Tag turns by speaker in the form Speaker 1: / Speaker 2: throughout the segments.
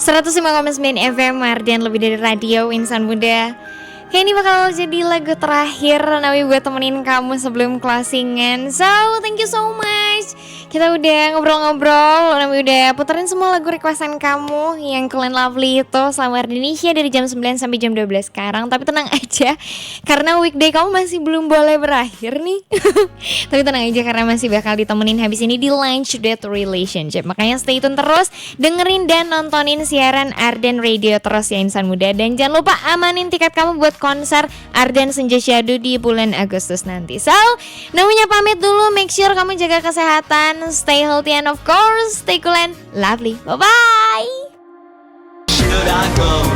Speaker 1: 105,9 FM Mardian lebih dari radio insan muda. Kayak ini bakal jadi lagu terakhir Nawi buat temenin kamu sebelum closingan. So, thank you so much. Kita udah ngobrol-ngobrol, Nawi udah puterin semua lagu requestan kamu yang kalian lovely itu selama Indonesia dari jam 9 sampai jam 12 sekarang. Tapi tenang aja, karena weekday kamu masih belum boleh berakhir nih. Tapi tenang aja karena masih bakal ditemenin habis ini di Lunch Date Relationship. Makanya stay tune terus, dengerin dan nontonin siaran Arden Radio terus ya insan muda. Dan jangan lupa amanin tiket kamu buat konser Arden Senja Syahdu di bulan Agustus nanti. So, namanya pamit dulu. Make sure kamu jaga kesehatan, stay healthy and of course stay cool and lovely. Bye-bye.
Speaker 2: Should I go?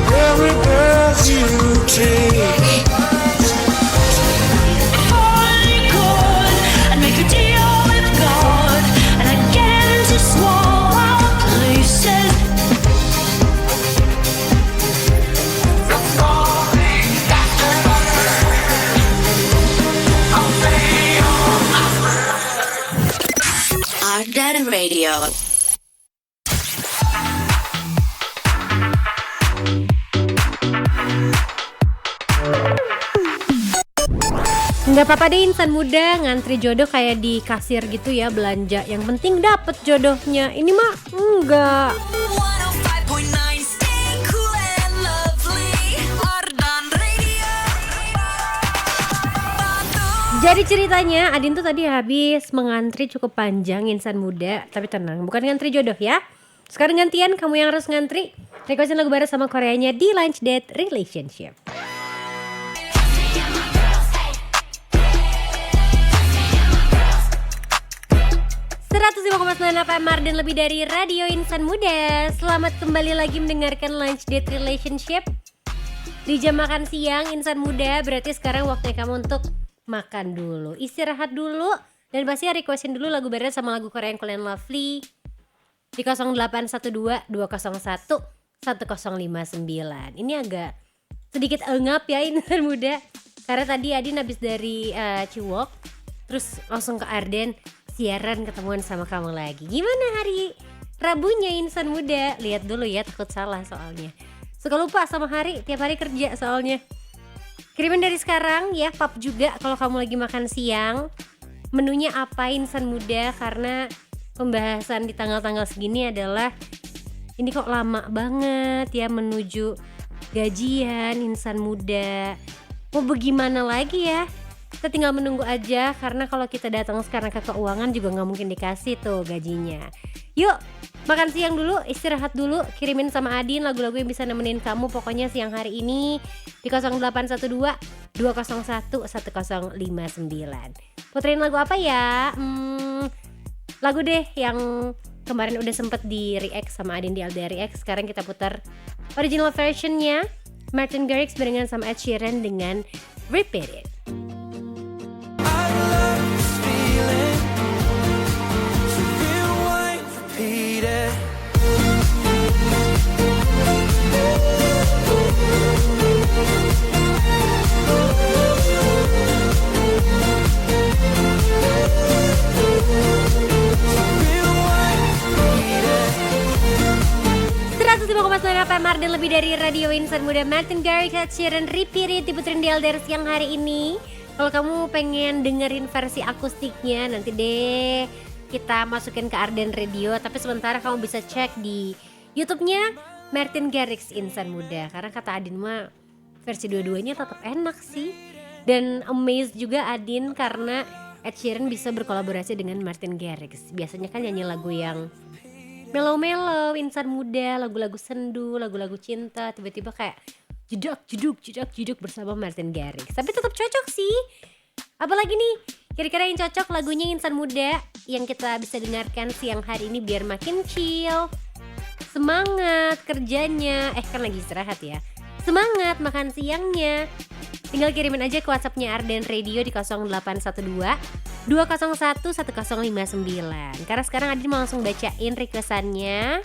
Speaker 2: Every breath you take. Arden Radio.
Speaker 3: Nggak apa-apa deh insan muda ngantri jodoh kayak di kasir gitu ya belanja. Yang penting dapet jodohnya. Ini mah enggak. Jadi ceritanya Adin tuh tadi habis mengantri cukup panjang insan muda. Tapi tenang, bukan ngantri jodoh ya. Sekarang gantian kamu yang harus ngantri. Requestin lagu baru sama Koreanya di Lunch Date Relationship. FM Mardian lebih dari radio insan muda. Selamat kembali lagi mendengarkan Lunch Date Relationship. Di jam makan siang insan muda, berarti sekarang waktunya kamu untuk makan dulu, istirahat dulu, dan pasti requestin dulu lagu barat sama lagu Korea yang kalian lovely di 0812 201 1059. Ini agak sedikit engap ya insan muda, karena tadi Adin habis dari Ciwok terus langsung ke Arden siaran ketemuan sama kamu lagi. Gimana hari Rabunya insan muda? Lihat dulu ya, takut salah soalnya. Suka lupa sama hari, tiap hari kerja soalnya. Kirimin dari sekarang ya, pap juga kalau kamu lagi makan siang. Menunya apa insan muda, karena pembahasan di tanggal-tanggal segini adalah ini kok lama banget ya menuju gajian insan muda. Mau bagaimana lagi ya? Kita tinggal menunggu aja, karena kalau kita datang sekarang ke keuangan juga gak mungkin dikasih tuh gajinya. Yuk makan siang dulu, istirahat dulu, kirimin sama Adin lagu-lagu yang bisa nemenin kamu pokoknya siang hari ini di 0812 201 1059. Puterin lagu apa ya? Lagu deh yang kemarin udah sempet di react sama Adin di LDR React. Sekarang kita putar original versionnya, Martin Garrix barengan sama Ed Sheeran dengan Repeat It. Mardian lebih dari radio insan muda. Martin Garrix, Ed Sheeran, Repeat It diputerin di LDR siang hari ini. Kalau kamu pengen dengerin versi akustiknya, nanti deh kita masukin ke Arden Radio. Tapi sementara kamu bisa cek di YouTube-nya Martin Garrix insan muda, karena kata Adin mah versi dua-duanya tetap enak sih. Dan amazed juga Adin karena Ed Sheeran bisa berkolaborasi dengan Martin Garrix. Biasanya kan nyanyi lagu yang mellow-mellow insan muda, lagu-lagu sendu, lagu-lagu cinta, tiba-tiba kayak jeduk bersama Martin Garrix. Tapi tetap cocok sih. Apalagi nih kira-kira yang cocok lagunya insan muda yang kita bisa dengarkan siang hari ini biar makin chill, semangat kerjanya. Kan lagi istirahat ya, semangat makan siangnya. Tinggal kirimin aja ke WhatsApp-nya Arden Radio di 0812 201 1059. Karena sekarang Adin mau langsung bacain requestannya.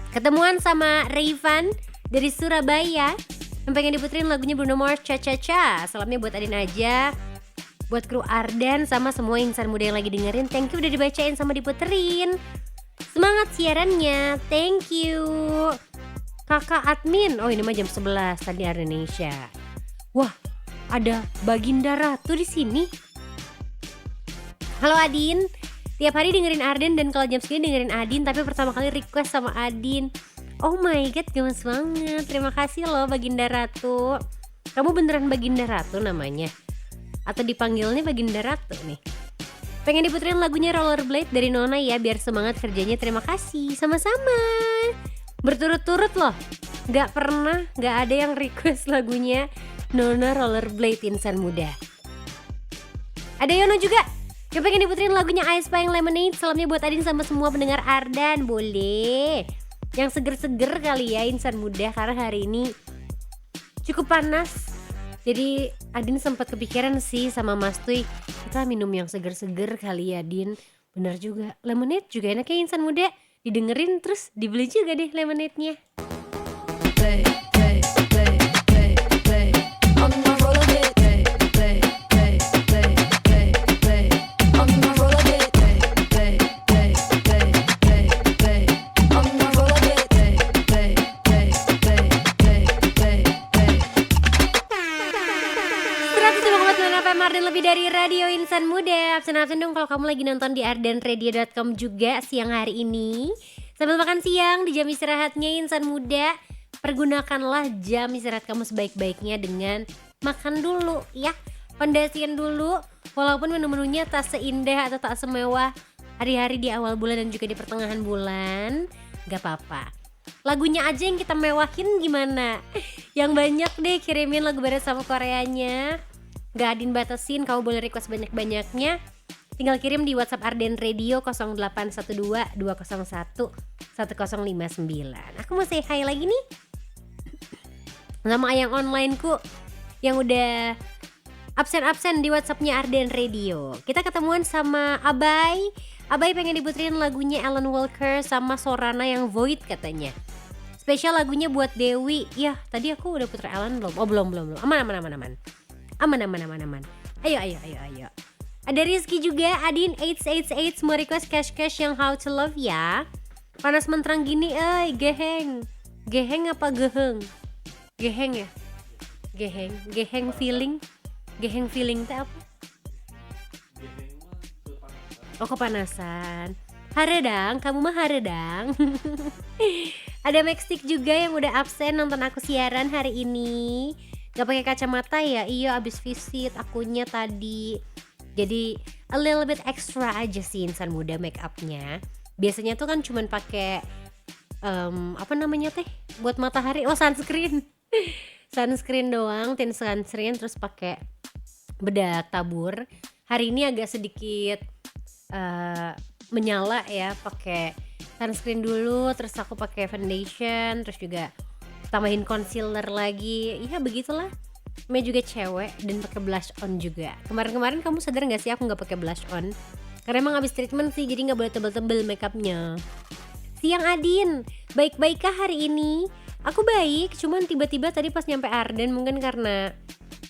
Speaker 3: Ketemuan sama Rayvan dari Surabaya. Yang pengen diputerin lagunya Bruno Mars, Cha Cha Cha. Salamnya buat Adin aja, buat kru Ardan sama semua insan muda yang lagi dengerin. Thank you udah dibacain sama diputerin. Semangat siarannya, thank you. Kakak admin, oh ini mah jam 11 tadi Indonesia. Wah, ada Baginda Ratu di sini. Halo Adin, tiap hari dengerin Arden dan kalau jam segini dengerin Adin, tapi pertama kali request sama Adin. Oh my god, gemes banget. Terima kasih loh Baginda Ratu. Kamu beneran Baginda Ratu namanya? Atau dipanggilnya Baginda Ratu nih? Pengen diputerin lagunya Rollerblade dari Nona ya, biar semangat kerjanya. Terima kasih, sama-sama. Berturut-turut loh, gak ada yang request lagunya Nona Rollerblade insan muda. Ada Yono juga yang pengen diputerin lagunya Ice Pine Lemonade. Salamnya buat Adin sama semua pendengar Ardan. Boleh yang seger-seger kali ya insan muda, karena hari ini cukup panas. Jadi Adin sempat kepikiran sih sama Mas Tuy, kita minum yang seger-seger kali ya Din. Bener juga, lemonade juga enak ya insan muda. Didengerin terus dibeli juga deh lemonade-nya. Ardan lebih dari radio insan muda. Absen-absen dong kalau kamu lagi nonton di ardanradio.com juga siang hari ini. Sambil makan siang di jam istirahatnya insan muda, pergunakanlah jam istirahat kamu sebaik-baiknya dengan makan dulu ya. Pondasian dulu, walaupun menu-menunya tak seindah atau tak semewah hari-hari di awal bulan dan juga di pertengahan bulan, gak apa-apa. Lagunya aja yang kita mewahin gimana? Yang banyak deh kirimin lagu barat sama Koreanya. Gak Adin batasin, kamu boleh request banyak-banyaknya. Tinggal kirim di WhatsApp Arden Radio 0812 201 1059. Aku mau say hi lagi nih sama Ayang Online-ku yang udah absen-absen di WhatsAppnya Arden Radio. Kita ketemuan sama Abai. Abai pengen diputerin lagunya Alan Walker sama Sorana yang Void katanya. Spesial lagunya buat Dewi. Ya tadi aku udah puter Alan belum? Oh belum. Aman. Ayo. Ada Rizky juga, Adin 888 mau request cash yang How to Love ya. Panas menterang gini, geheng. Geheng apa geheng? Geheng ya? Geheng feeling. Geheng feeling teh apa? Oh kepanasan. Haredang, kamu mah haredang. Ada Maxtik juga yang udah absen nonton aku siaran hari ini. Gak pakai kacamata ya? Iya abis visit akunya tadi. Jadi a little bit extra aja sih insan muda make upnya. Biasanya tuh kan cuman pakai apa namanya teh? Buat matahari. Oh sunscreen. Sunscreen doang, tint sunscreen terus pakai bedak tabur. Hari ini agak sedikit menyala ya, pakai sunscreen dulu, terus aku pakai foundation, terus juga tambahin concealer lagi. Iya begitulah. Namanya juga cewek dan pakai blush on juga. Kemarin kamu sadar nggak sih aku nggak pakai blush on? Karena emang habis treatment sih, jadi nggak boleh tebel-tebel makeupnya. Siang Adin, baik-baikkah hari ini? Aku baik, cuman tiba-tiba tadi pas nyampe Arden mungkin karena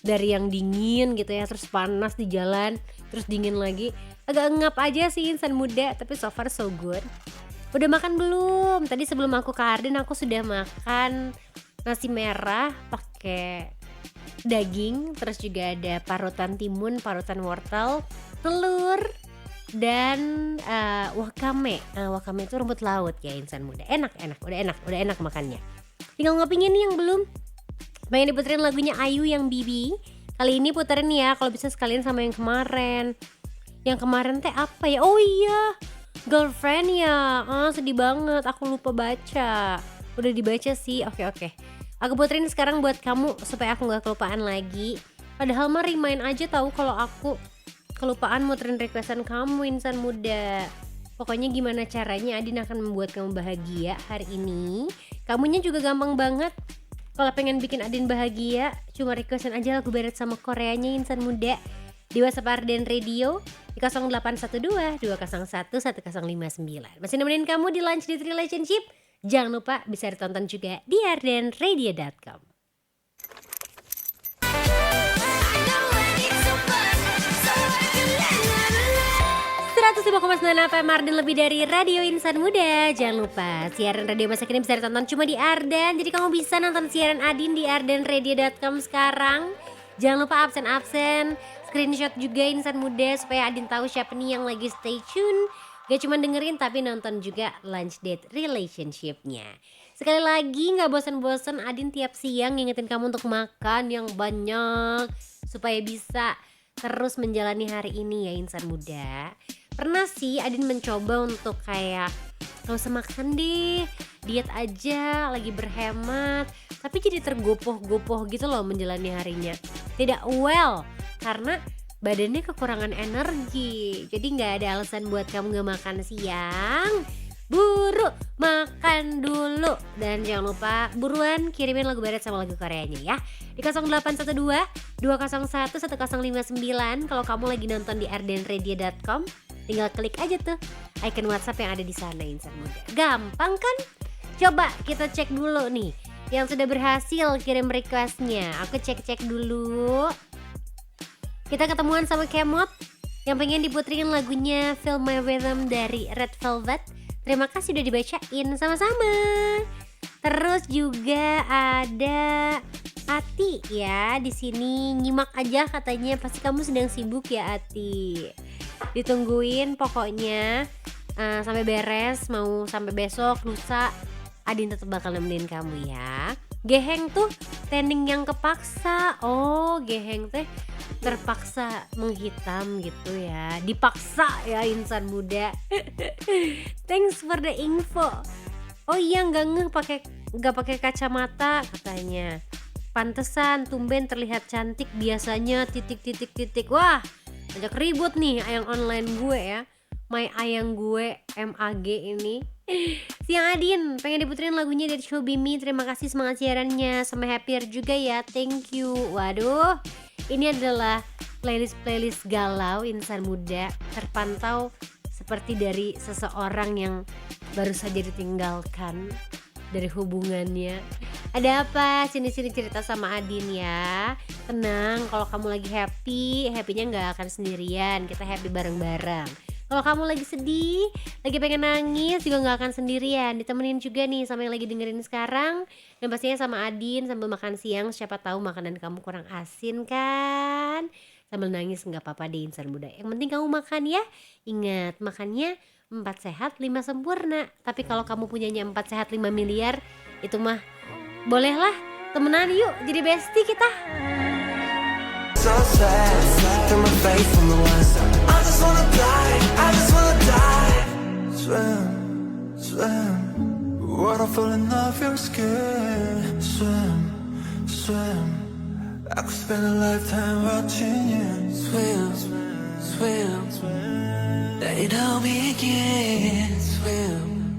Speaker 3: dari yang dingin gitu ya, terus panas di jalan, terus dingin lagi, agak ngap aja sih insan muda. Tapi so far so good. Udah makan belum? Tadi sebelum aku ke Arden aku sudah makan nasi merah pakai daging, terus juga ada parutan timun, parutan wortel, telur, dan wakame. Wakame itu rumput laut ya insan muda. Enak, udah enak makannya. Tinggal ngopinya nih yang belum. Pengen diputerin lagunya Ayu yang Bibi. Kali ini puterin ya, kalau bisa sekalian sama yang kemarin. Yang kemarin teh apa ya? Oh iya, Girlfriend ya. Sedih banget, aku lupa baca. Udah dibaca sih, oke. Aku puterin sekarang buat kamu supaya aku gak kelupaan lagi. Padahal mah remind aja tahu kalau aku kelupaan muterin requestan kamu insan muda. Pokoknya gimana caranya Adin akan membuat kamu bahagia hari ini. Kamunya juga gampang banget. Kalau pengen bikin Adin bahagia, cuma requestan aja lagu barat sama Koreanya insan muda. Di WhatsApp Arden Radio di 0812 201 1059. Masih nemenin kamu di Lunch Date Relationship. Jangan lupa bisa ditonton juga di ardenradio.com. 105,6 FM Ardan, lebih dari radio insan muda. Jangan lupa siaran radio masa kini bisa ditonton cuma di Ardan. Jadi kamu bisa nonton siaran Adin di ardanradio.com sekarang. Jangan lupa absen-absen, screenshot juga insan muda supaya Adin tahu siapa nih yang lagi stay tune. Gak cuma dengerin tapi nonton juga Lunch Date Relationship-nya. Sekali lagi gak bosan-bosan Adin tiap siang ngingetin kamu untuk makan yang banyak supaya bisa terus menjalani hari ini ya insan muda. Pernah sih Adin mencoba untuk kayak gak usah makan deh, diet aja, lagi berhemat, tapi jadi tergopoh-gopoh gitu loh menjalani harinya. Tidak well, karena badannya kekurangan energi. Jadi gak ada alasan buat kamu gak makan siang. Buru makan dulu. Dan jangan lupa buruan kirimin lagu barat sama lagu Koreanya ya di 0812 201 1059. Kalau kamu lagi nonton di ardanradio.com, tinggal klik aja tuh icon WhatsApp yang ada di sana insan muda. Gampang kan? Coba kita cek dulu nih yang sudah berhasil kirim requestnya. Aku cek dulu. Kita ketemuan sama Kemot yang pengen diputerin lagunya Feel My Rhythm dari Red Velvet. Terima kasih udah dibacain, sama-sama. Terus juga ada Ati ya di sini nyimak aja katanya, pasti kamu sedang sibuk ya Ati. Ditungguin pokoknya sampai beres, mau sampai besok lusa Adin tetap bakal nemenin kamu ya. Geheng tuh tending yang kepaksa. Oh geheng teh terpaksa menghitam gitu ya, dipaksa ya insan muda. Thanks for the info. Oh iya nggak pakai kacamata katanya. Pantesan tumben terlihat cantik biasanya titik. Wah ajak ribut nih ayang online gue ya, my ayang gue MAG ini. Siang Adin pengen diputerin lagunya dari Shobimi. Terima kasih semangat siarannya, sama happier juga ya, thank you. Waduh, ini adalah playlist galau insan muda, terpantau seperti dari seseorang yang baru saja ditinggalkan dari hubungannya. Ada apa? Sini-sini cerita sama Adin ya. Tenang, kalau kamu lagi happy-nya gak akan sendirian, kita happy bareng-bareng. Kalau kamu lagi sedih, lagi pengen nangis juga gak akan sendirian, ditemenin juga nih sama yang lagi dengerin sekarang. Dan pastinya sama Adin sambil makan siang, siapa tahu makanan kamu kurang asin kan. Sambil nangis gak apa-apa deh insan muda, yang penting kamu makan ya. Ingat, makannya 4 sehat 5 sempurna. Tapi kalau kamu punyanya 4 sehat 5 miliar, itu mah bolehlah temenan yuk, jadi bestie kita.
Speaker 2: So sad, through my face from the west. I just wanna die. Swim, water falling off your skin. Swim, I could spend a lifetime watching you. Swim, let it all begin. Swim,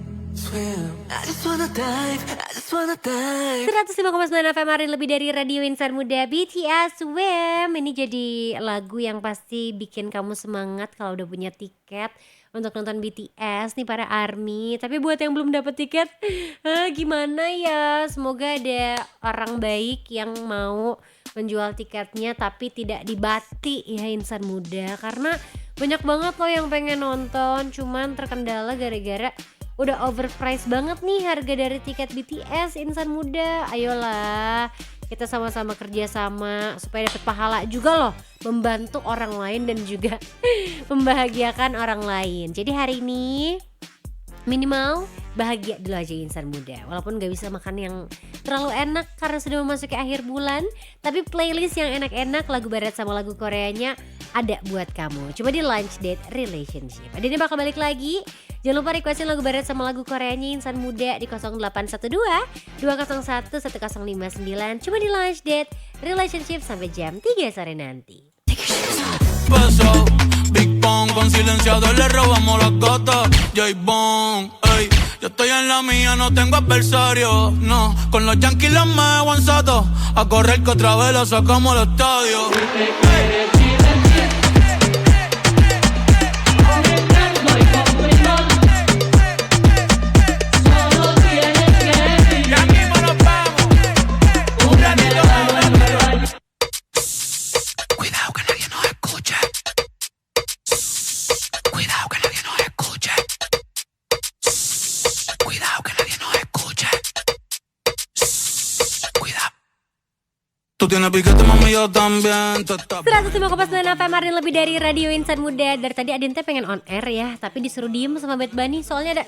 Speaker 2: I just wanna dive.
Speaker 3: 105,9 FM Ardan, lebih dari radio insan muda. BTS Swim ini jadi lagu yang pasti bikin kamu semangat kalau udah punya tiket untuk nonton BTS nih para ARMY. Tapi buat yang belum dapet tiket, gimana ya? Semoga ada orang baik yang mau menjual tiketnya tapi tidak dibati ya insan muda. Karena banyak banget loh yang pengen nonton, cuman terkendala gara-gara udah overpriced banget nih harga dari tiket BTS insan muda. Ayolah kita sama-sama kerjasama supaya dapat pahala juga loh, membantu orang lain dan juga membahagiakan orang lain. Jadi hari ini minimal bahagia dulu aja insan muda. Walaupun gak bisa makan yang terlalu enak karena sudah memasuki akhir bulan, tapi playlist yang enak-enak lagu barat sama lagu Koreanya ada buat kamu. Coba di Lunch Date Relationship. Adanya bakal balik lagi. Jangan lupa requestin lagu barat sama lagu Koreanya insan muda di 0812 201 1059. Cuma di Lunch Date Relationship sampai jam 3 sore nanti.
Speaker 4: Peso, Big Pong con silenciador le robamos las gatas. J Bond, ey, yo estoy en la mía, no tengo adversario. No, con los Yankees los me aguanzato. A correr que otra vez la sacamos al estadio. Cuidado que nadie nos escuche. Cuidado que nadie nos escuche. Tú tienes piquete, mami, yo también. Tú estás
Speaker 3: 105,9 FM Arden lebih dari Radio Insan Muda. Dari tadi Adin teh pengen on air ya, tapi disuruh diem sama Bad Bunny soalnya ada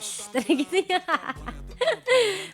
Speaker 3: gitu ya.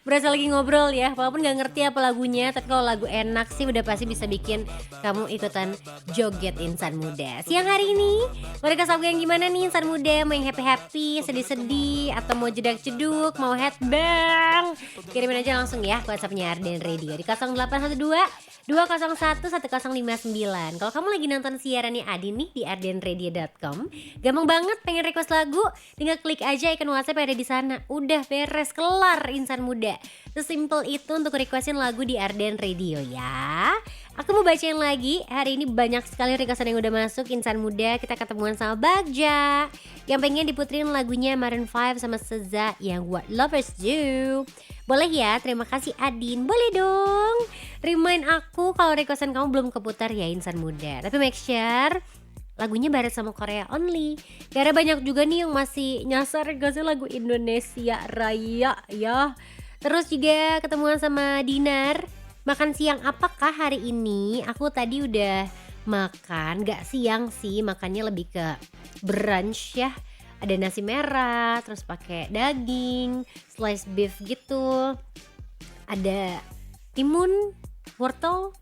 Speaker 3: Berasa lagi ngobrol ya, walaupun gak ngerti apa lagunya, tapi kalau lagu enak sih udah pasti bisa bikin kamu ikutan joget Insan Muda. Siang hari ini mereka sabu yang gimana nih Insan Muda? Mau yang happy-happy, sedih-sedih, atau mau jedak-jeduk, mau headbang? Kirimin aja langsung ya ke WhatsApp-nya Arden Radio di 0812 201 1059. Kalau kamu lagi nonton siarannya Adin nih di ardenradio.com, gampang banget pengen request lagu, tinggal klik aja icon WhatsApp yang ada di sana. Udah beres, kelar Insan Muda. Sesimpel itu untuk requestin lagu di Arden Radio ya. Aku mau bacain lagi. Hari ini banyak sekali requestan yang udah masuk. Insan Muda, kita ketemuan sama Bagja yang pengen diputerin lagunya Maroon 5 sama SZA yang What Lovers Do. Boleh ya, terima kasih Adin. Boleh dong. Remind aku kalau requestan kamu belum keputar ya Insan Muda. Tapi make sure lagunya barat sama Korea only. Karena banyak juga nih yang masih nyasar requestin lagu Indonesia Raya ya. Terus juga ketemuan sama Dinar. Makan siang apakah hari ini? Aku tadi udah makan, gak siang sih, makannya lebih ke brunch ya. Ada nasi merah, terus pakai daging, slice beef gitu. Ada timun, wortel.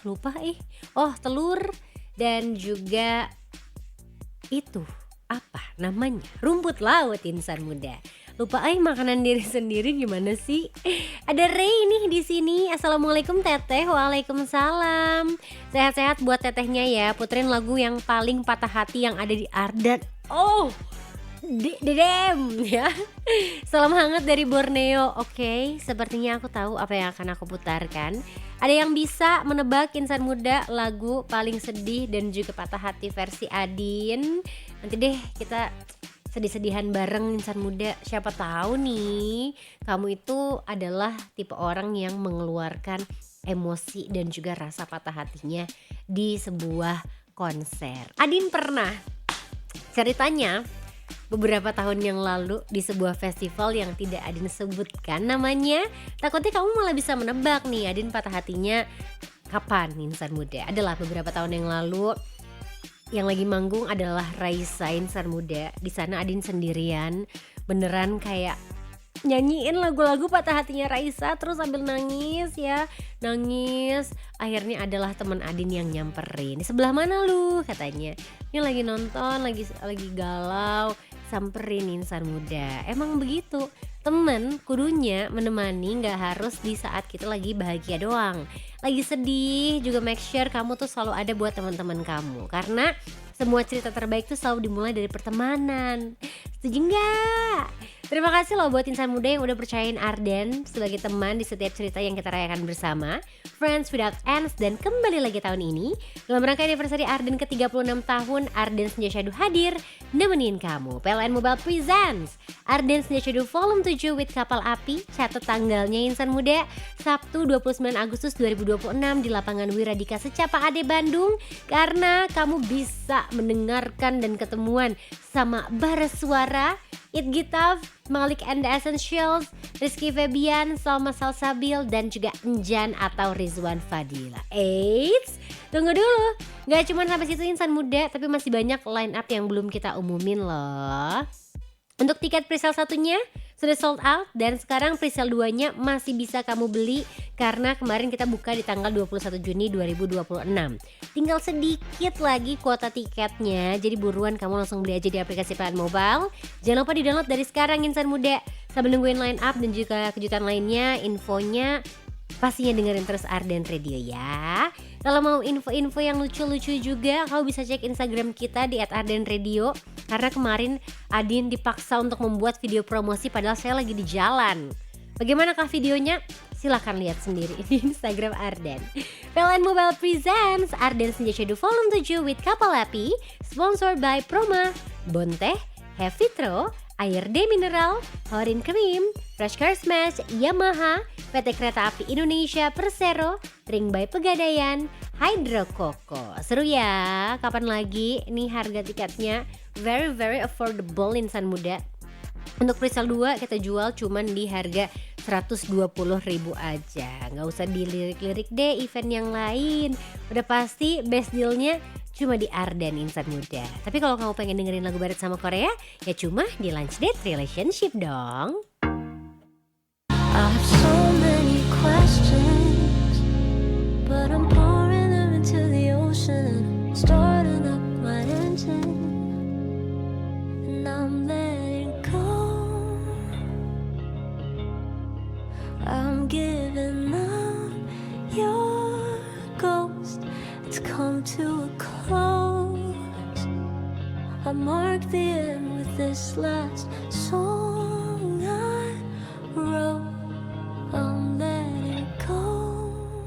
Speaker 3: Lupa Oh, telur dan juga itu apa namanya? Rumput laut Insan Muda. Lupa makanan diri sendiri gimana sih? Ada Ray nih di sini. Assalamualaikum Teteh. Waalaikumsalam. Sehat-sehat buat tetehnya ya. Puterin lagu yang paling patah hati yang ada di Ardan. Oh, dedem ya. Salam hangat dari Borneo. Oke, sepertinya aku tahu apa yang akan aku putarkan. Ada yang bisa menebak Insan Muda lagu paling sedih dan juga patah hati versi Adin? Nanti deh kita sedih-sedihan bareng Insan Muda. Siapa tahu nih kamu itu adalah tipe orang yang mengeluarkan emosi dan juga rasa patah hatinya di sebuah konser. Adin pernah ceritanya beberapa tahun yang lalu di sebuah festival yang tidak Adin sebutkan namanya. Takutnya kamu malah bisa menebak nih Adin patah hatinya kapan Insan Muda. Adalah beberapa tahun yang lalu. Yang lagi manggung adalah Raisa Insan Muda. Di sana Adin sendirian, beneran kayak nyanyiin lagu-lagu patah hatinya Raisa terus sambil nangis ya. Nangis. Akhirnya adalah teman Adin yang nyamperin. Di sebelah mana lu? Katanya. Ini lagi nonton, lagi galau. Samperin Insan Muda. Emang begitu. Temen kudunya menemani, gak harus di saat kita lagi bahagia doang. Lagi sedih juga make sure kamu tuh selalu ada buat teman-teman kamu. Karena semua cerita terbaik tuh selalu dimulai dari pertemanan. Setuju gak? Terima kasih loh buat Insan Muda yang udah percayain Arden sebagai teman di setiap cerita yang kita rayakan bersama. Friends Without Ends, dan kembali lagi tahun ini dalam rangka anniversary Arden ke-36 tahun, Arden Senja Syahdu hadir nemenin kamu. PLN Mobile Presents Arden Senja Syahdu Volume 7 with Kapal Api. Catat tanggalnya Insan Muda, Sabtu 29 Agustus 2026 di lapangan Wiradika Secapa Ade Bandung. Karena kamu bisa mendengarkan dan ketemuan sama Bara Suara, It Gitaf, Malik and the Essentials, Rizky Febian, Salma Salsabil, dan juga Enjan atau Rizwan Fadila. Eits, tunggu dulu. Gak cuma sampai situ Insan Muda, tapi masih banyak line up yang belum kita umumin loh. Untuk tiket presale satunya sudah sold out, dan sekarang presale 2-nya masih bisa kamu beli karena kemarin kita buka di tanggal 21 Juni 2026. Tinggal sedikit lagi kuota tiketnya, jadi buruan kamu langsung beli aja di aplikasi PLN Mobile. Jangan lupa di-download dari sekarang Insan Muda. Sambil nungguin line up dan juga kejutan lainnya, infonya pastinya dengerin terus Arden Radio ya. Kalau mau info-info yang lucu-lucu juga, kamu bisa cek Instagram kita di @ardenradio. Karena kemarin Adin dipaksa untuk membuat video promosi padahal saya lagi di jalan. Bagaimanakah videonya? Silahkan lihat sendiri di Instagram Arden. PLN Mobile Presents Arden Senja Syahdu Volume 7 with Kapal Api, sponsored by Proma, Bonteh, Hevitro, Air D Mineral, Horin Cream, Fresh Car Smash, Yamaha, PT Kereta Api Indonesia, Persero, Ring by Pegadaian, Hydro Coco. Seru ya, kapan lagi? Ini harga tiketnya very affordable Insan Muda. Untuk presale 2 kita jual cuman di harga 120.000 aja. Nggak usah dilirik-lirik deh event yang lain. Udah pasti best dealnya cuma di Ardan Insan Muda. Tapi kalau kamu pengen dengerin lagu barat sama Korea, ya cuma di Lunch Date Relationship dong.
Speaker 5: I have so many questions, but I'm pouring them into the ocean, starting up my engine, and I'm letting go. I'm giving up your ghost. It's come to a close. I mark the end with this last song I wrote. I'm letting go.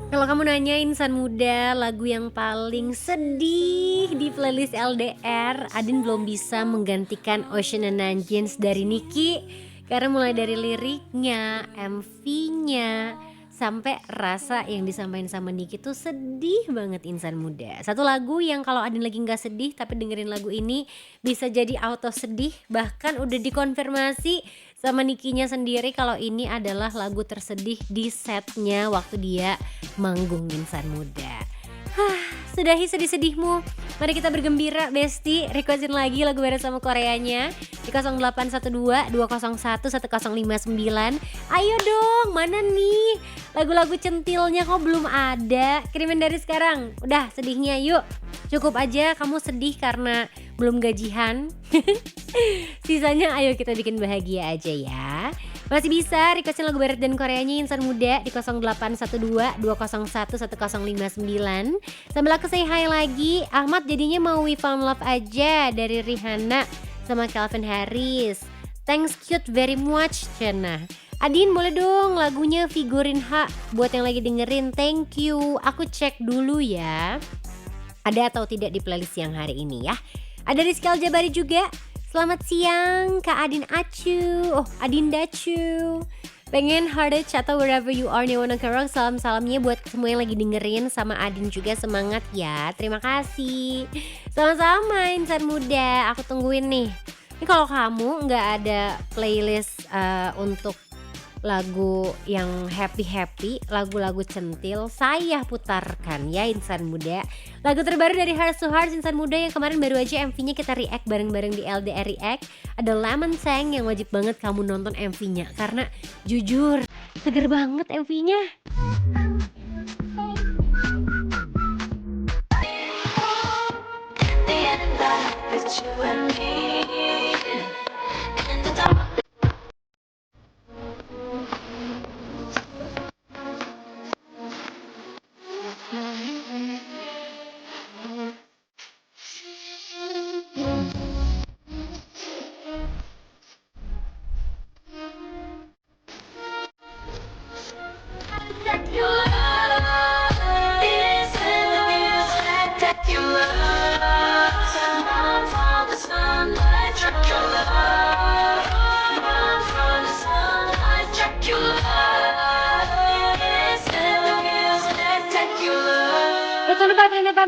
Speaker 3: Kalau kamu nanya Insan Muda lagu yang paling sedih di playlist LDR, Adin belum bisa menggantikan Ocean and Nanjins dari Niki. Karena mulai dari liriknya, MV-nya, sampai rasa yang disampaikan sama Niki tuh sedih banget Insan Muda. Satu lagu yang kalau Adin lagi gak sedih tapi dengerin lagu ini bisa jadi auto sedih. Bahkan udah dikonfirmasi sama Nikinya sendiri kalau ini adalah lagu tersedih di setnya waktu dia manggung Insan Muda. Sudahi sedih-sedihmu. Mari kita bergembira Besti. Requestin lagi lagu barat sama Koreanya di 0812 201 1059. Ayo dong, mana nih lagu-lagu centilnya kok belum ada? Kirimin dari sekarang. Udah sedihnya yuk. Cukup aja kamu sedih karena belum gajian. Sisanya ayo kita bikin bahagia aja ya. Masih bisa requestin lagu barat dan Koreanya Insan Muda di 0812 201 1059. Sambil aku say hi lagi, Ahmad jadinya mau We Found Love aja dari Rihanna sama Calvin Harris. Thanks cute very much Cena. Adin boleh dong lagunya Figurin H buat yang lagi dengerin, thank you. Aku cek dulu ya ada atau tidak di playlist yang hari ini ya. Ada Rizky Aljabari juga. Selamat siang Kak Adin Acu. Oh Adin Dacu. Pengen Hardage atau wherever you are nih wanna kerong. Salam-salamnya buat semua yang lagi dengerin. Sama Adin juga semangat ya. Terima kasih. Sama-sama Insan Muda. Aku tungguin nih. Ini kalau kamu gak ada playlist untuk lagu yang happy-happy, lagu-lagu centil, saya putarkan ya Insan Muda. Lagu terbaru dari Hearts to Hearts Insan Muda yang kemarin baru aja MV-nya kita react bareng-bareng di LDR React. Ada Lemon Tang yang wajib banget kamu nonton MV-nya karena jujur seger banget MV-nya.
Speaker 5: The end of it's you and me. In the dark.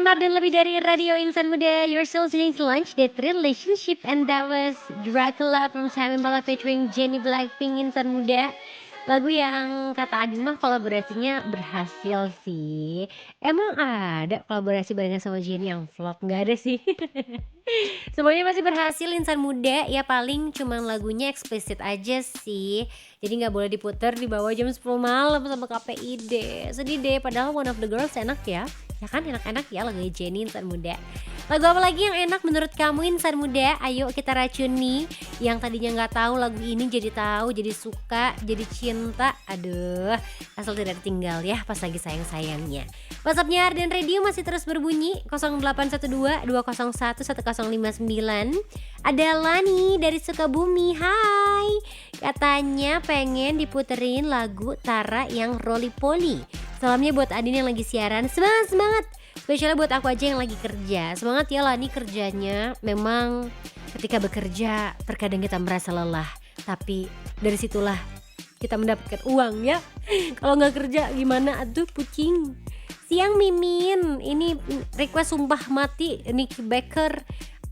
Speaker 3: Dan lebih dari Radio Insan Muda, you're still listening to Lunch Date Relationship, and that was Dracula from Sam Impala featuring Jennie Blackpink Insan Muda. Lagu yang kata Adin mah kolaborasinya berhasil sih. Emang ada kolaborasi barengan sama Jennie yang flop? Nggak ada sih. Semuanya masih berhasil Insan Muda. Ya paling cuman lagunya eksplisit aja sih. Jadi nggak boleh diputar di bawah jam 10 malam sama KPID. Sedih deh, padahal One of the Girls enak ya. Ya kan enak-enak ya lagunya Jennie Insan Muda. Lagu apa lagi yang enak menurut kamu Insan Muda? Ayo kita racuni. Yang tadinya gak tahu lagu ini jadi tahu, jadi suka, jadi cinta. Aduh, asal tidak tinggal ya pas lagi sayang-sayangnya. WhatsAppnya Ardan Radio masih terus berbunyi 0812 201 1059. Ada Lani dari Sukabumi. Hai, katanya pengen diputerin lagu Tara yang Roly Poly. Salamnya buat Adin yang lagi siaran. Semangat. Spesialnya buat aku aja yang lagi kerja. Semangat ya Lani kerjanya. Memang ketika bekerja terkadang kita merasa lelah, tapi dari situlah kita mendapatkan uang ya. Kalau nggak kerja gimana? Aduh pucing. Siang Mimin, ini request sumpah mati Nicky Baker.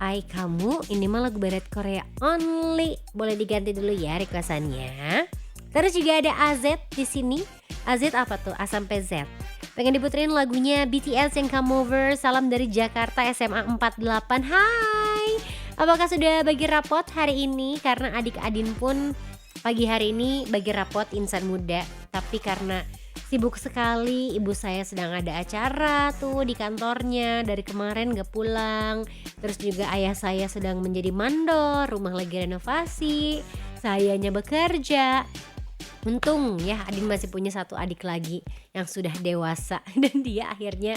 Speaker 3: Ai kamu, ini mah lagu barat Korea only. Boleh diganti dulu ya requestannya. Terus juga ada AZ di sini. AZ apa tuh? A sampai Z. Pengen diputerin lagunya BTS yang Come Over. Salam dari Jakarta SMA 48. Hai. Apakah sudah bagi rapot hari ini? Karena adik Adin pun pagi hari ini bagi rapot Insan Muda. Tapi karena sibuk sekali, ibu saya sedang ada acara tuh di kantornya, dari kemarin gak pulang. Terus juga ayah saya sedang menjadi mandor, rumah lagi renovasi, sayanya bekerja. Untung ya Adin masih punya satu adik lagi yang sudah dewasa dan dia akhirnya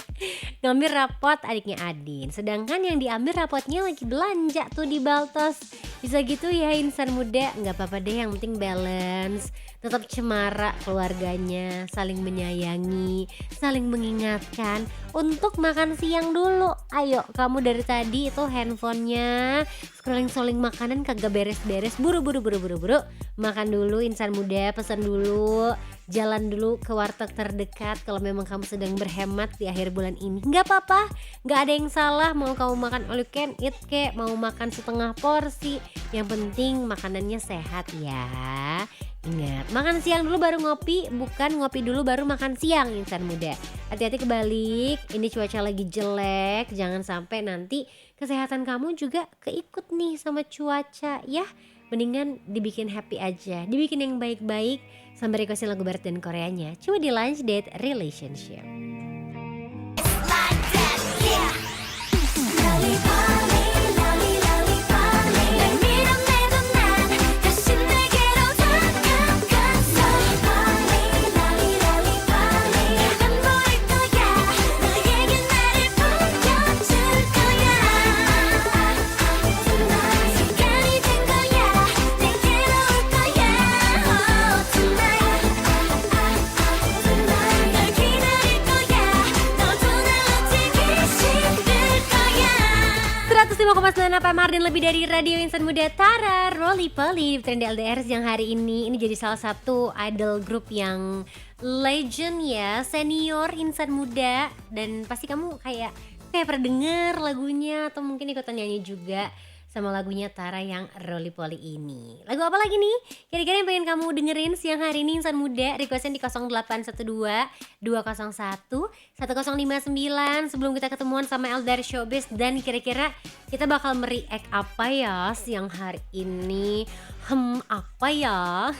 Speaker 3: ngambil rapot adiknya Adin. Sedangkan yang diambil rapotnya lagi belanja tuh di Baltos. Bisa gitu ya insan muda, nggak apa-apa deh, yang penting balance. Tetap cemara keluarganya, saling menyayangi, saling mengingatkan untuk makan siang dulu. Ayo kamu dari tadi itu handphonenya scrolling makanan kagak beres-beres. Buru makan dulu insan muda, pesan dulu, jalan dulu ke warteg terdekat kalau memang kamu sedang berhemat di akhir bulan ini. Nggak apa-apa, nggak ada yang salah mau kamu makan all you can eat kek, mau makan setengah porsi, yang penting makanannya sehat ya. Ingat, makan siang dulu baru ngopi, bukan ngopi dulu baru makan siang insan muda. Hati-hati kebalik, ini cuaca lagi jelek, jangan sampai nanti kesehatan kamu juga keikut nih sama cuaca ya. Mendingan dibikin happy aja, dibikin yang baik-baik. Sambil requestin lagu barat dan Koreanya, cuma di Lunch Date Relationship. Apa Mardin lebih dari Radio Insan Muda. Tara Rolly Polly di Trend LDR yang hari ini jadi salah satu idol group yang legend ya, senior Insan Muda, dan pasti kamu kayak pernah denger lagunya atau mungkin ikutan nyanyi juga sama lagunya Tara yang Rolly Polly ini. Lagu apa lagi nih? Kira-kira yang pengen kamu dengerin siang hari ini Insan Muda? Requestin di 0812 201 1059 sebelum kita ketemuan sama LDR Showbiz. Dan kira-kira kita bakal mereact apa ya siang hari ini? Apa ya?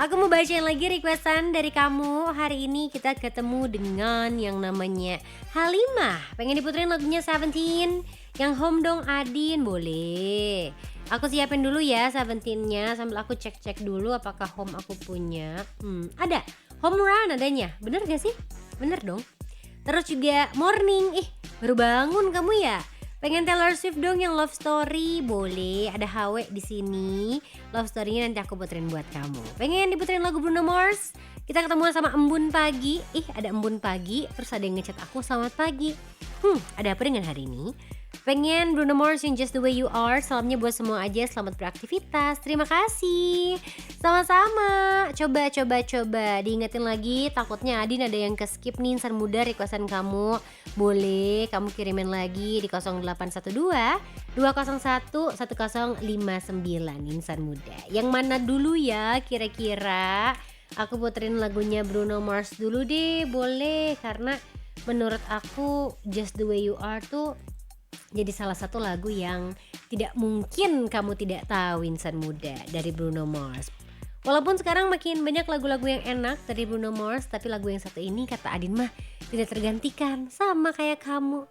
Speaker 3: Aku mau bacain lagi requestan dari kamu. Hari ini kita ketemu dengan yang namanya Halimah. Pengen diputerin lagunya 17 yang Home dong Adin, boleh. Aku siapin dulu ya 17-nya sambil aku cek-cek dulu apakah Home aku punya. Ada Home Run adanya, bener gak sih? Bener dong. Terus juga Morning, baru bangun kamu ya? Pengen Taylor Swift dong yang Love Story, boleh. Ada HW di sini. Love Story-nya nanti aku puterin buat kamu. Pengen diputerin lagu Bruno Mars? Kita ketemuan sama Embun Pagi. Ada Embun Pagi, terus ada yang ngechat aku selamat pagi. Ada apa dengan hari ini? Pengen Bruno Mars yang Just the Way You Are. Salamnya buat semua aja, selamat beraktivitas. Terima kasih. Sama-sama. Coba diingetin lagi, takutnya Adin ada yang ke-skip nih Insan Muda requestan kamu. Boleh kamu kirimin lagi di 0812 201 1059 Insan Muda. Yang mana dulu ya kira-kira? Aku puterin lagunya Bruno Mars dulu deh, boleh. Karena menurut aku Just the Way You Are tuh jadi salah satu lagu yang tidak mungkin kamu tidak tahu Insan Muda dari Bruno Mars. Walaupun sekarang makin banyak lagu-lagu yang enak dari Bruno Mars, tapi lagu yang satu ini kata Adin mah tidak tergantikan, sama kayak kamu.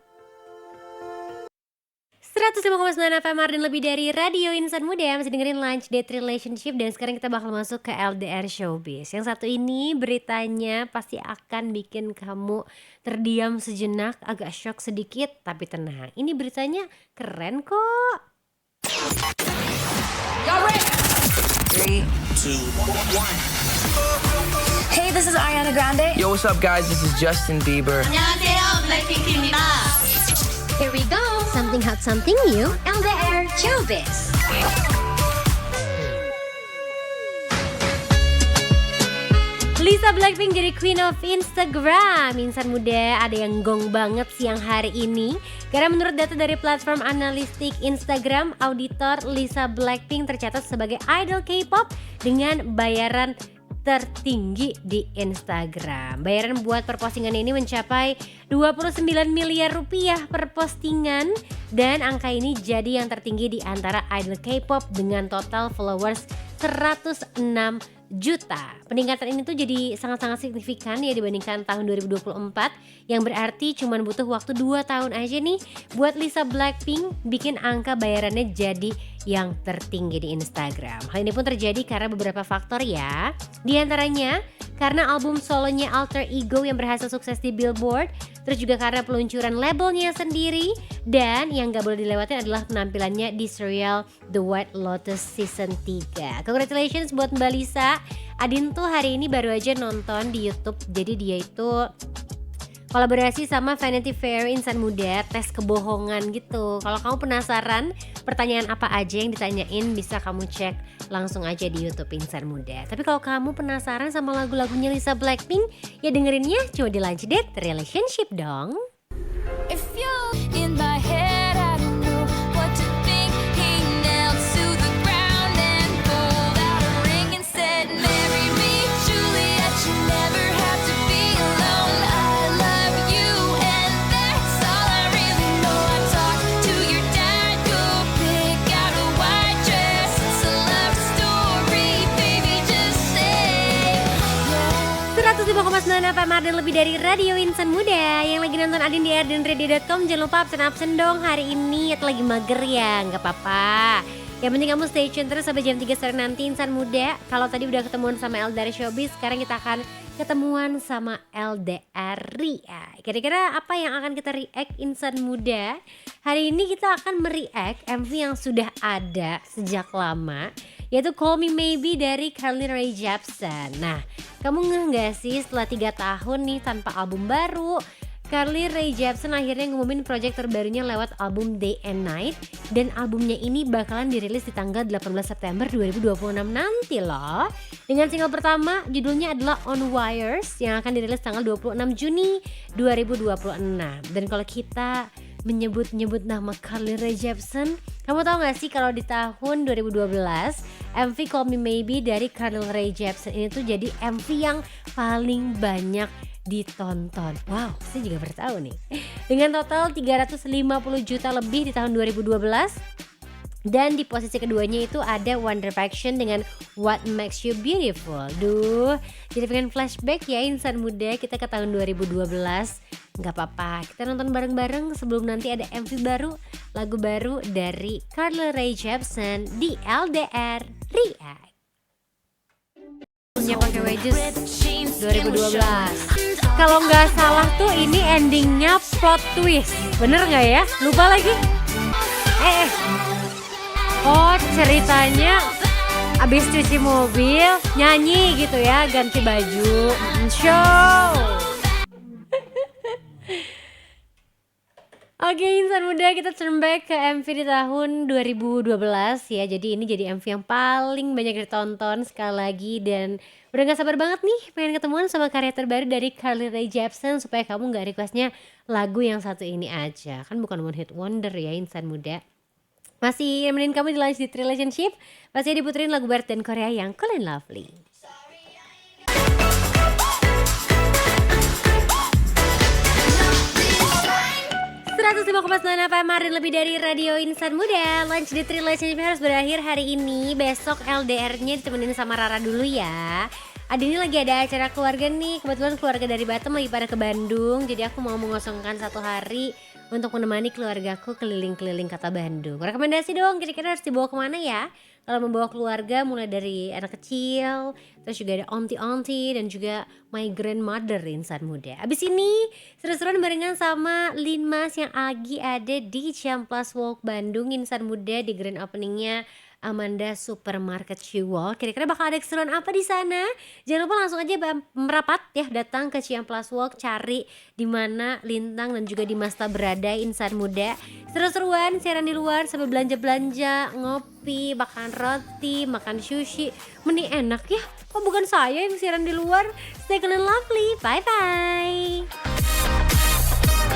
Speaker 3: 105,9 FM Mardin lebih dari Radio Insan Muda. Masih dengerin Lunch Date Relationship. Dan sekarang kita bakal masuk ke LDR Showbiz. Yang satu ini beritanya pasti akan bikin kamu terdiam sejenak, agak shock sedikit. Tapi tenang, ini beritanya keren kok.
Speaker 6: Y'all ready? 3, 2, 1. Hey, this is Ariana Grande.
Speaker 7: Yo, what's up, guys? This is Justin Bieber.
Speaker 6: 안녕하세요, 블랙핑크입니다.
Speaker 3: Here we go, something hot, something new, LDR Showbiz. Lisa Blackpink jadi Queen of Instagram. Insan muda, ada yang gong banget siang hari ini. Karena menurut data dari platform analistik Instagram, auditor Lisa Blackpink tercatat sebagai idol K-pop dengan bayaran tertinggi di Instagram. Bayaran buat per postingan ini mencapai 29 miliar rupiah per postingan. Dan angka ini jadi yang tertinggi di antara idol K-pop dengan total followers 106 juta. Peningkatan ini tuh jadi sangat-sangat signifikan ya dibandingkan tahun 2024, yang berarti cuma butuh waktu 2 tahun aja nih buat Lisa Blackpink bikin angka bayarannya jadi yang tertinggi di Instagram. Hal ini pun terjadi karena beberapa faktor ya. Di antaranya karena album solonya Alter Ego yang berhasil sukses di Billboard, terus juga karena peluncuran labelnya sendiri, dan yang gak boleh dilewatkan adalah penampilannya di serial The White Lotus Season 3. Congratulations buat Mbak Lisa. Adin tuh hari ini baru aja nonton di YouTube, jadi dia itu kolaborasi sama Vanity Fair Insan Muda, tes kebohongan gitu. Kalau kamu penasaran pertanyaan apa aja yang ditanyain, bisa kamu cek langsung aja di YouTube Insan Muda. Tapi kalau kamu penasaran sama lagu-lagunya Lisa Blackpink, ya dengerinnya cuma di Lunch Date Relationship dong.
Speaker 6: If you in my head, I don't know what to think. He knelt to the ground and pulled out a ring and said, "Marry me, Juliet. You never have to be alone. I love you, and that's all I really know. I talked to your dad. Go pick out a white dress. It's a love story, baby. Just say yeah."
Speaker 3: 105,9 FM Arden, lebih dari radio Insan Muda. Yang lagi nonton Adin di ardenradio.com, jangan lupa absen dong hari ini. Atau lagi mager ya, gak apa-apa. Yang penting kamu stay tune terus sampai jam 3 sore nanti Insan Muda. Kalau tadi udah ketemuan sama LDR Showbiz, sekarang kita akan ketemuan sama LDR Ria. Kira-kira apa yang akan kita react Insan Muda? Hari ini kita akan mereact MV yang sudah ada sejak lama, yaitu Call Me Maybe dari Carly Rae Jepsen. Nah, kamu ngeh gak sih setelah 3 tahun nih tanpa album baru, Carly Rae Jepsen akhirnya ngumumin project terbarunya lewat album Day and Night. Dan albumnya ini bakalan dirilis di tanggal 18 September 2026 nanti loh. Dengan single pertama judulnya adalah On Wires yang akan dirilis tanggal 26 Juni 2026. Dan kalau kita menyebut-nyebut nama Carly Rae Jepsen, kamu tahu gak sih kalau di tahun 2012 MV Call Me Maybe dari Carly Rae Jepsen ini tuh jadi MV yang paling banyak ditonton. Wow, saya juga baru tahu nih. Dengan total 350 juta lebih di tahun 2012. Dan di posisi keduanya itu ada One Direction dengan What Makes You Beautiful. Duh, jadi pengen flashback ya Insan Muda, kita ke tahun 2012. Gak apa-apa, kita nonton bareng-bareng sebelum nanti ada MV baru, lagu baru dari Carly Rae Jepsen di LDR React. Punya pakai wedges 2012. Kalau nggak salah tuh ini endingnya plot twist, bener nggak ya? Lupa lagi. Oh ceritanya abis cuci mobil nyanyi gitu ya, ganti baju, show. Oke Insan Muda, kita turn back ke MV di tahun 2012 ya. Jadi ini jadi MV yang paling banyak ditonton sekali lagi. Dan udah gak sabar banget nih pengen ketemuan sama karya terbaru dari Carly Rae Jepsen, supaya kamu gak requestnya lagu yang satu ini aja. Kan bukan one hit wonder ya Insan Muda. Masih nemenin kamu di Lunch Date Relationship, pasti diputerin lagu barat dan Korea yang Cool and Lovely. 105,9 FM Arden, lebih dari radio Insan Muda. Lunch Date Relationship harus berakhir hari ini. Besok LDR-nya ditemenin sama Rara dulu ya. Adi ini lagi ada acara keluarga nih. Kebetulan keluarga dari Batam lagi pada ke Bandung. Jadi aku mau mengosongkan 1 hari untuk menemani keluargaku keliling-keliling kota Bandung. Rekomendasi dong, kira-kira harus dibawa kemana ya? Kalau membawa keluarga mulai dari anak kecil, terus juga ada auntie-auntie dan juga my grandmother Insan Muda. Abis ini seru-seruan barengan sama Lin Mas yang lagi ada di Ciamplas Walk Bandung Insan Muda di grand openingnya Amanda Supermarket Ciwol. Kira-kira bakal ada keseruan apa di sana? Jangan lupa langsung aja merapat ya, datang ke Ciamplas Walk, cari di mana Lintang dan juga Dimasta berada Insan Muda. Seru-seruan siaran di luar sambil belanja-belanja, ngopi, makan roti, makan sushi. Mending enak ya Kok bukan saya yang siaran di luar? Stay clean and lovely. Bye bye.